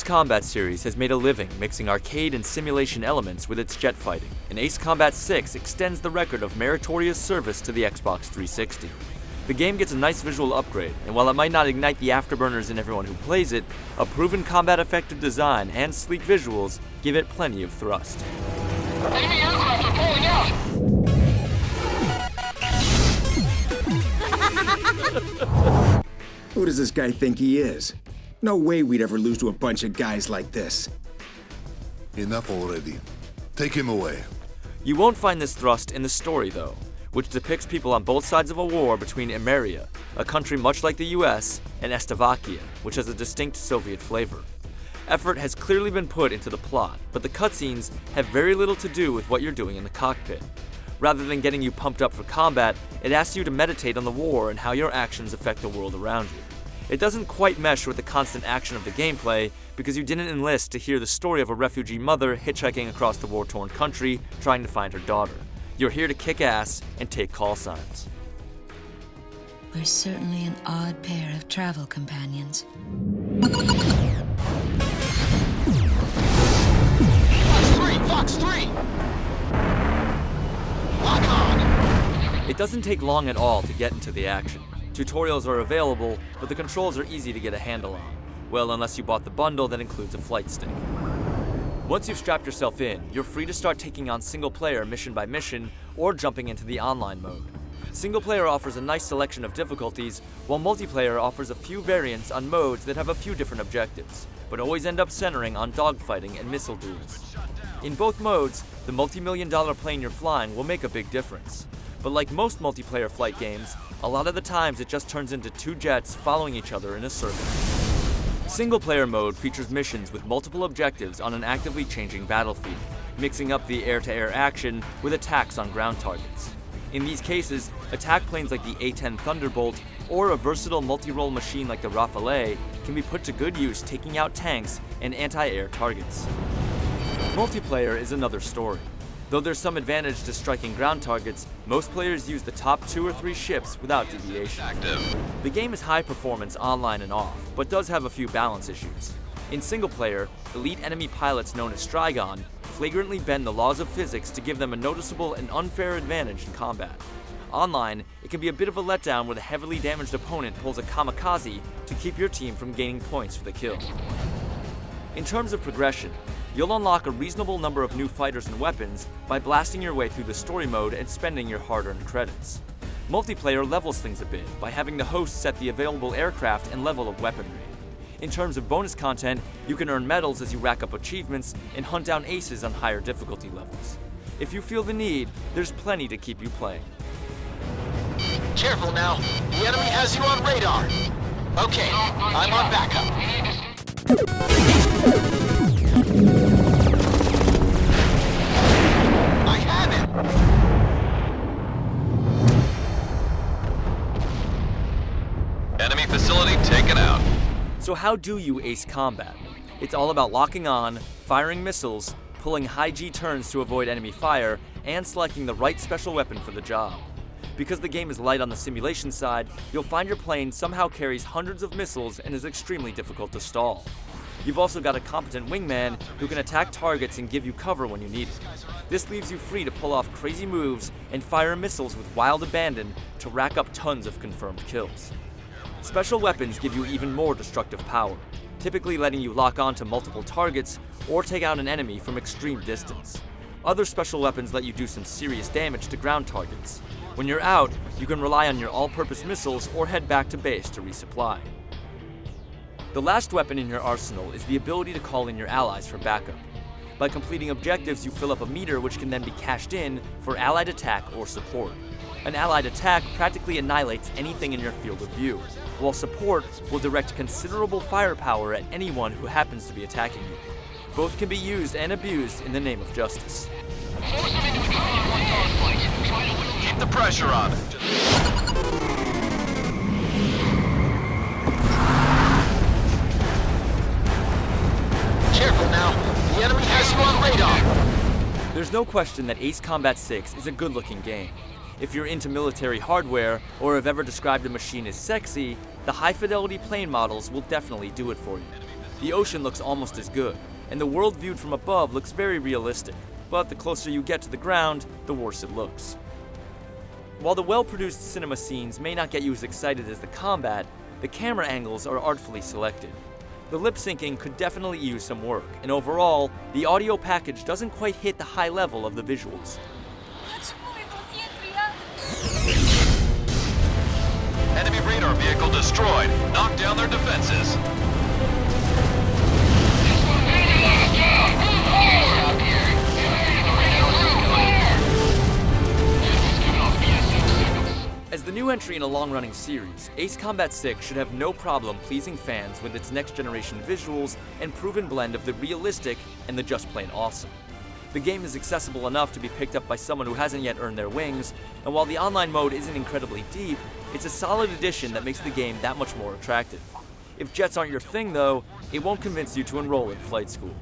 Combat series has made a living mixing arcade and simulation elements with its jet fighting, and Ace Combat 6 extends the record of meritorious service to the Xbox 360. The game gets a nice visual upgrade, and while it might not ignite the afterburners in everyone who plays it, a proven combat-effective design and sleek visuals give it plenty of thrust. Enemy aircraft are pulling out! Who does this guy think he is? No way we'd ever lose to a bunch of guys like this. Enough already. Take him away. You won't find this thrust in the story, though, which depicts people on both sides of a war between Imeria, a country much like the US, and Estavakia, which has a distinct Soviet flavor. Effort has clearly been put into the plot, but the cutscenes have very little to do with what you're doing in the cockpit. Rather than getting you pumped up for combat, it asks you to meditate on the war and how your actions affect the world around you. It doesn't quite mesh with the constant action of the gameplay, because you didn't enlist to hear the story of a refugee mother hitchhiking across the war-torn country trying to find her daughter. You're here to kick ass and take call signs. We're certainly an odd pair of travel companions. Fox 3! Lock on! It doesn't take long at all to get into the action. Tutorials are available, but the controls are easy to get a handle on. Well, unless you bought the bundle that includes a flight stick. Once you've strapped yourself in, you're free to start taking on single-player mission by mission, or jumping into the online mode. Single-player offers a nice selection of difficulties, while multiplayer offers a few variants on modes that have a few different objectives, but always end up centering on dogfighting and missile duels. In both modes, the multi-million-dollar plane you're flying will make a big difference. But like most multiplayer flight games, a lot of the times it just turns into two jets following each other in a circle. Single-player mode features missions with multiple objectives on an actively changing battlefield, mixing up the air-to-air action with attacks on ground targets. In these cases, attack planes like the A-10 Thunderbolt or a versatile multi-role machine like the Rafale can be put to good use taking out tanks and anti-air targets. Multiplayer is another story. Though there's some advantage to striking ground targets, most players use the top 2 or 3 ships without deviation. The game is high performance online and off, but does have a few balance issues. In single player, elite enemy pilots known as Strigon flagrantly bend the laws of physics to give them a noticeable and unfair advantage in combat. Online, it can be a bit of a letdown where the heavily damaged opponent pulls a kamikaze to keep your team from gaining points for the kill. In terms of progression, you'll unlock a reasonable number of new fighters and weapons by blasting your way through the story mode and spending your hard-earned credits. Multiplayer levels things a bit by having the host set the available aircraft and level of weaponry. In terms of bonus content, you can earn medals as you rack up achievements and hunt down aces on higher difficulty levels. If you feel the need, there's plenty to keep you playing. Careful now. The enemy has you on radar. Okay, I'm on backup. I have it! Enemy facility taken out. So how do you ace combat? It's all about locking on, firing missiles, pulling high G turns to avoid enemy fire, and selecting the right special weapon for the job. Because the game is light on the simulation side, you'll find your plane somehow carries hundreds of missiles and is extremely difficult to stall. You've also got a competent wingman who can attack targets and give you cover when you need it. This leaves you free to pull off crazy moves and fire missiles with wild abandon to rack up tons of confirmed kills. Special weapons give you even more destructive power, typically letting you lock on to multiple targets or take out an enemy from extreme distance. Other special weapons let you do some serious damage to ground targets. When you're out, you can rely on your all-purpose missiles or head back to base to resupply. The last weapon in your arsenal is the ability to call in your allies for backup. By completing objectives, you fill up a meter which can then be cashed in for allied attack or support. An allied attack practically annihilates anything in your field of view, while support will direct considerable firepower at anyone who happens to be attacking you. Both can be used and abused in the name of justice. Keep the pressure on. Careful now. The enemy has you on radar. There's no question that Ace Combat 6 is a good-looking game. If you're into military hardware, or have ever described a machine as sexy, the high-fidelity plane models will definitely do it for you. The ocean looks almost as good, and the world viewed from above looks very realistic, but the closer you get to the ground, the worse it looks. While the well-produced cinema scenes may not get you as excited as the combat, the camera angles are artfully selected. The lip syncing could definitely use some work, and overall, the audio package doesn't quite hit the high level of the visuals. Enemy radar vehicle destroyed. Knock down their defenses. As the new entry in a long-running series, Ace Combat 6 should have no problem pleasing fans with its next-generation visuals and proven blend of the realistic and the just plain awesome. The game is accessible enough to be picked up by someone who hasn't yet earned their wings, and while the online mode isn't incredibly deep, it's a solid addition that makes the game that much more attractive. If jets aren't your thing though, it won't convince you to enroll in flight school.